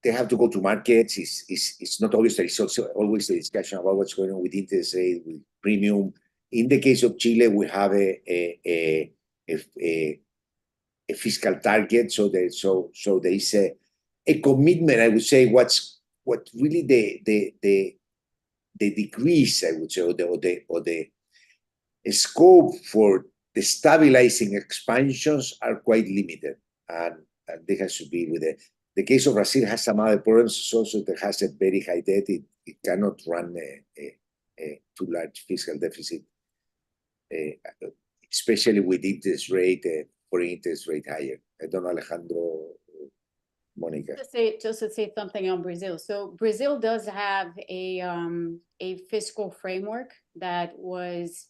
have to go to markets. It's not obvious. There is also always the discussion about what's going on with interest rate, with premium. In the case of Chile, we have a fiscal target, so there is a commitment. I would say what really the decrease, I would say, or the scope for the stabilizing expansions are quite limited, and they have to be with it. The case of Brazil has some other problems. Also, it has a very high debt. It cannot run a too large fiscal deficit, especially with interest rate, foreign interest rate higher. I don't know, Alejandro, Monica. Just to say something on Brazil. So Brazil does have a fiscal framework that was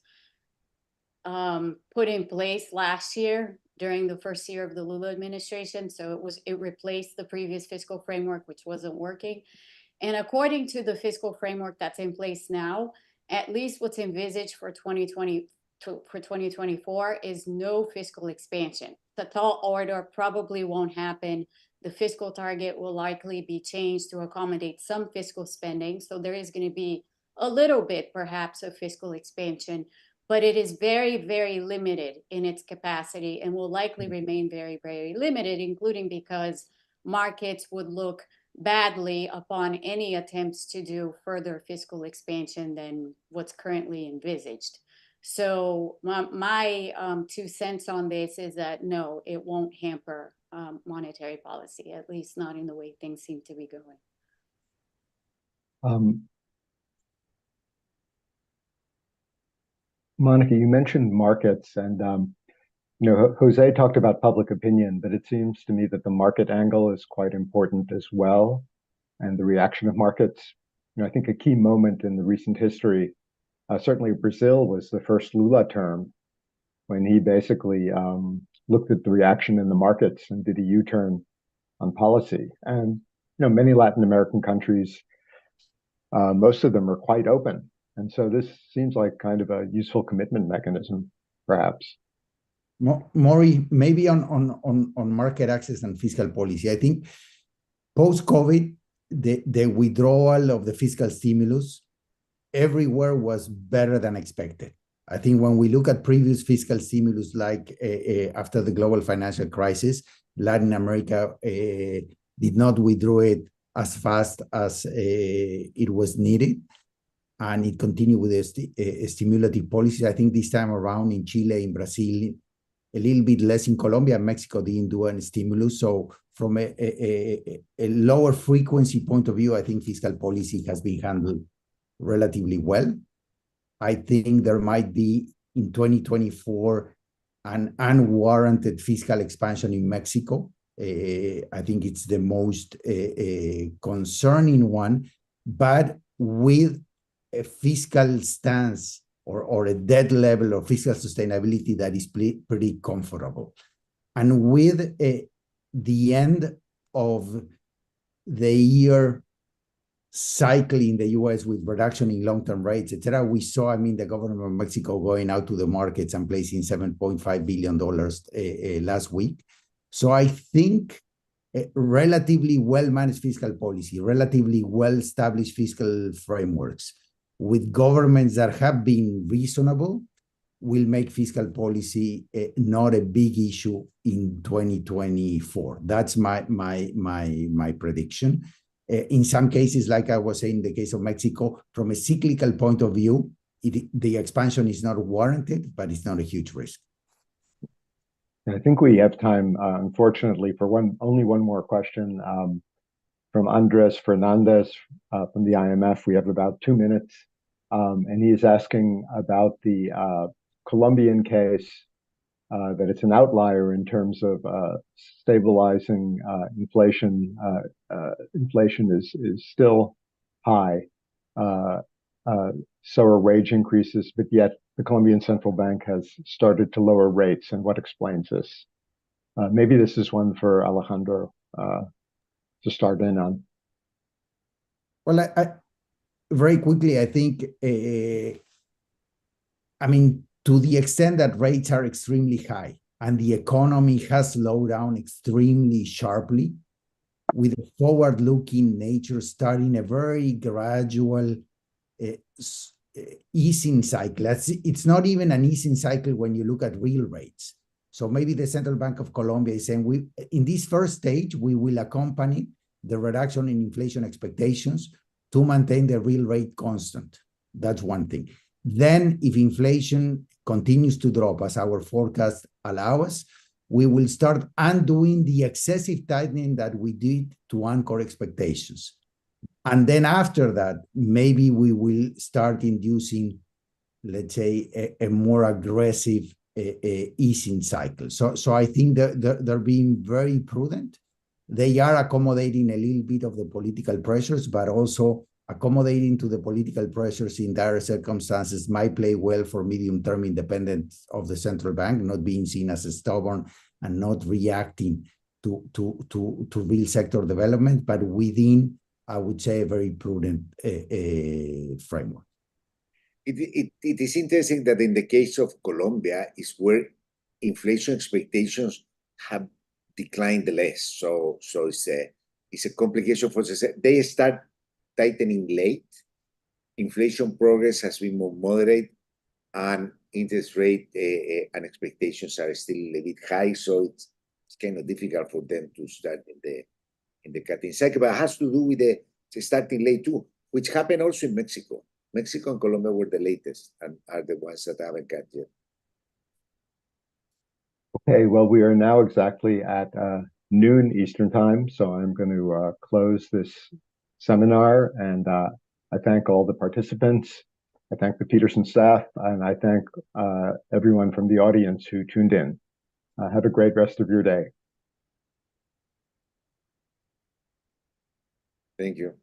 put in place last year during the first year of the Lula administration. So it replaced the previous fiscal framework, which wasn't working. And according to the fiscal framework that's in place now, at least what's envisaged for 2024 is no fiscal expansion. The tall order probably won't happen. The fiscal target will likely be changed to accommodate some fiscal spending. So there is going to be a little bit, perhaps, of fiscal expansion, but it is very, very limited in its capacity and will likely remain very, very limited, including because markets would look badly upon any attempts to do further fiscal expansion than what's currently envisaged. So my 2 cents on this is that no, it won't hamper monetary policy, at least not in the way things seem to be going. Monica, you mentioned markets, and Jose talked about public opinion, but it seems to me that the market angle is quite important as well, and the reaction of markets. I think a key moment in the recent history, certainly Brazil, was the first Lula term, when he basically looked at the reaction in the markets and did a U-turn on policy. And many Latin American countries, most of them are quite open. And so this seems like kind of a useful commitment mechanism, perhaps. Maury, maybe on market access and fiscal policy. I think post-COVID, the withdrawal of the fiscal stimulus everywhere was better than expected. I think when we look at previous fiscal stimulus, like after the global financial crisis, Latin America did not withdraw it as fast as it was needed, and it continued with a stimulative policy. I think this time around in Chile, in Brazil, a little bit less in Colombia and Mexico didn't do any stimulus. So from a lower frequency point of view, I think fiscal policy has been handled relatively well. I think there might be in 2024 an unwarranted fiscal expansion in Mexico. I think it's the most concerning one, but with a fiscal stance or a debt level of fiscal sustainability that is pretty comfortable. And with the end of the year cycle in the US with reduction in long-term rates, etc., we saw, the government of Mexico going out to the markets and placing $7.5 billion last week. So I think relatively well-managed fiscal policy, relatively well-established fiscal frameworks with governments that have been reasonable will make fiscal policy not a big issue in 2024. That's my prediction. In some cases, like I was saying, in the case of Mexico, from a cyclical point of view, the expansion is not warranted, but it's not a huge risk. I think we have time, unfortunately, for only one more question from Andres Fernandez from the IMF. We have about 2 minutes, and he is asking about the Colombian case, that it's an outlier in terms of stabilizing inflation. Inflation is still high, so are wage increases, but yet the Colombian Central Bank has started to lower rates. And what explains this? Maybe this is one for Alejandro to start in on. Well, I very quickly, I think, I mean, to the extent that rates are extremely high and the economy has slowed down extremely sharply, with a forward-looking nature starting a very gradual easing cycle. It's not even an easing cycle when you look at real rates. So maybe the Central Bank of Colombia is saying, in this first stage, we will accompany the reduction in inflation expectations to maintain the real rate constant. That's one thing. Then if inflation continues to drop as our forecast allow us, we will start undoing the excessive tightening that we did to anchor expectations. And then after that, maybe we will start inducing, let's say, a more aggressive easing cycle. So I think that they're being very prudent. They are accommodating a little bit of the political pressures, but also accommodating to the political pressures in dire circumstances might play well for medium-term independence of the central bank, not being seen as stubborn and not reacting to real sector development, but within, I would say, a very prudent framework. It is interesting that in the case of Colombia is where inflation expectations have declined the less. So it's a complication for they start tightening late. Inflation progress has been more moderate, and interest rate and expectations are still a bit high. So it's kind of difficult for them to start in the cutting cycle. But it has to do with the starting late too, which happened also in Mexico. Mexico and Colombia were the latest and are the ones that haven't cut yet. Okay, well, we are now exactly at noon Eastern time, so I'm going to close this seminar, and I thank all the participants. I thank the Peterson staff, and I thank everyone from the audience who tuned in. Have a great rest of your day. Thank you.